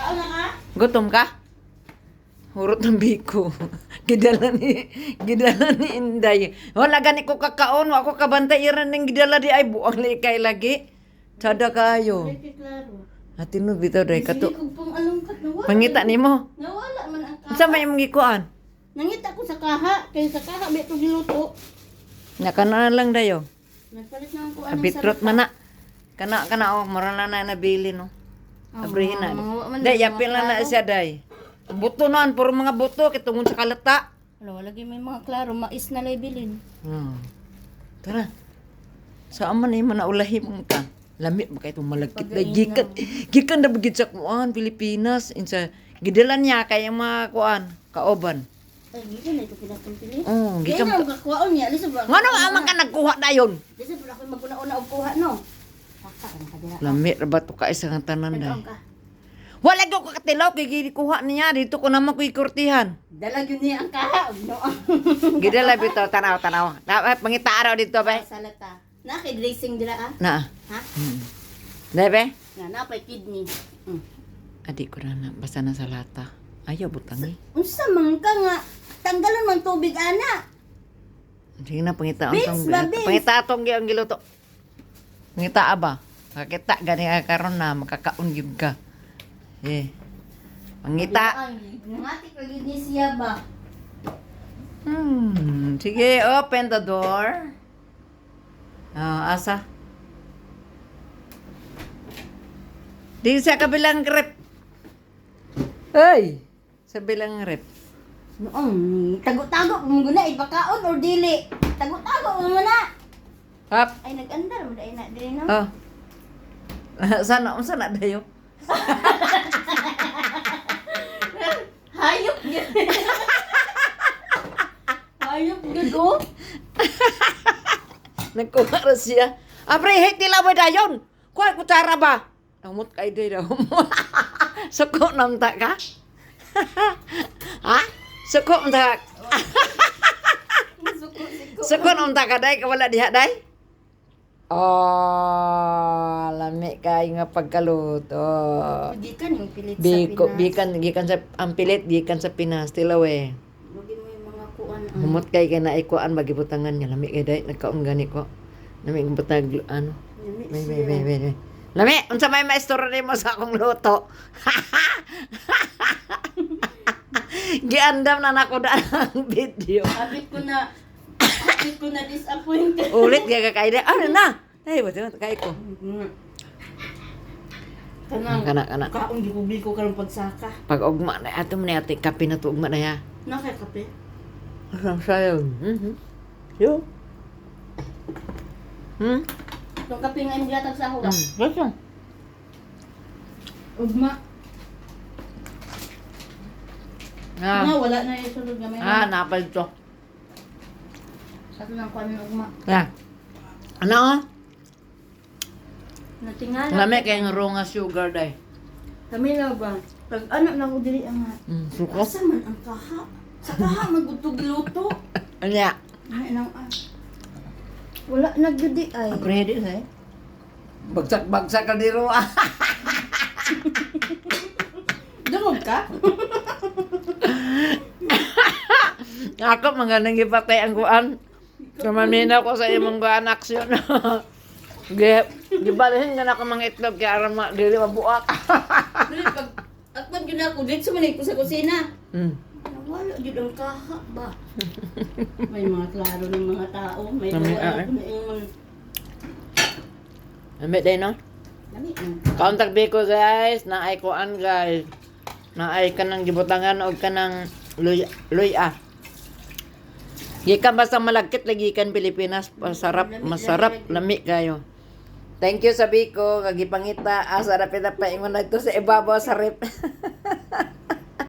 Kaon na ka? Gutom ka? Hurot ng biko. Gidala ni Inday. Wala gani ko kakaon, wa ko kabantay iran ning gidala di ay buang kay lagi. Sada kayo. Ay, klaro. Atin no bitaw day kato. Sige kong pang alungkat. Nawala. Pangita nimo. Nawala man ang kaha. Unsa may imong gikuan? Nangita ko sa kaha. Kaya sa kaha, may ito giluto. Nakana lang dayo. Nagpalit na ako anong Bitrot man na. Kana oh, mura na nabili no. Abrihin na. Day yapil na siya day. Buto noon, puro mga buto kitungon sa kalata. Wala, lagi may mga klaro. Mais na labilin. Tara. Saan man man naulahi mo ka? Lami ba kay itong malagkit na gikan na bugid sa kuan Pilipinas insa gidalan niya kay ang mga kuan kaoban. Ay, gito na ito pinapili. Oh, Kaya gikan. na ang kakuhaon niya. Lisa ba? Ngano man ka nagkuha dayon? Lisa ba ako maguna-una og kuha, no? Saka ka na kadira. Lami ra ba to ka isang tanan day. Nagkaon ka. Wala ko katilaw kay gikuha niya dito ko naman kuy kurtihan. Dalag yun niya ang kaha. No? Gidala bito tanaw. Na pangita araw dito ba? Salata. Nakid racing dira ah. Na. Ha? Debe? Nga, napay kidney. Adi ko na basta na sa lata. Ayaw butang eh. Unsa man ka nga? Tanggalan man tubig, ana. Sige na, pangita Beans ang ba, beans? pangita atong ang giluto. Pangita aba. Kakita gani ka karon na makakaon gyud ka. Pangita. Ay, nangati ka gid ni siya ba? Sige, open the door. Asa? Di sa kabilang rep. Ay! Sa bilang rep. Noong, tago-tago mo guna ipakaon or dili. Tago-tago mo na. Hap. Ay nag-andar mo dai na dili no. Oh. Sana dayo. Hayop gyud. Hayop gyud oh. Nagkuha ra siya. Apre, hit nila ba dayon? Kuha kutsara ba? Amot kay day daw. Suko namta ka? Ha? Suko namta. Suko namta ka day? Wala diha day? Oh, lami kay nga pagkaluto. Gikan yung pilit Biko, sa Pinas. gikan sa ang pilit gikan sa Pinas tilawe. Lagi mo yung mga kuan. Humot kay na ikuan magibutangan niya lami kay day nagkaon gani ko. Lami ang butag ano. May. Lami, unsa may maestro nimo sa akong luto? Giandam na nako da ang video. Abit ko na disappointed. Ulit ga kay day. Ano na? Ay, bote kay ko. Kana. Kaon gikubi ko karong pagsaka. Pag ugma na ato man ate kape na to ugma na ya. Nakay kape. Ang sayo. Yo. Yung kape nga imong gihatag sa ako. Basta. Ugma. Ah. Nga wala na yung sulod nga may. Napal to. Sa ito ng kuan ng ugma. Ya. Ano? Natingala. Lami kay nga raw nga sugar day. Kami na ba? Pag anak na ko dili ang Suko. asa man ang kaha. Sa kaha magudto giluto. Anya. Ay nang wala naggudi ay. Ready na eh. Bagsak ka di ro. Dungog ka? Ako mga nang ipatay ang kuan. Kamamina ko sa imong kuan aksyon. Gibalihin nga na ko mga itlog kay aram dili mabuak. Dili pag akman gyud ako dito man ko sa kusina. Wala gyud ang kaha ba. May mga klaro ng mga tao, may wala ko na yung Ambil day no? lami na. Contact biko guys, na ay kuan guys. Na ay kanang gibutangan og kanang luya. Gikan basta malagkit lagi kan Pilipinas, masarap, lami kayo. Thank you sa biko, kagipangita, sarap ita paingon na ito sa ibabaw sa rep.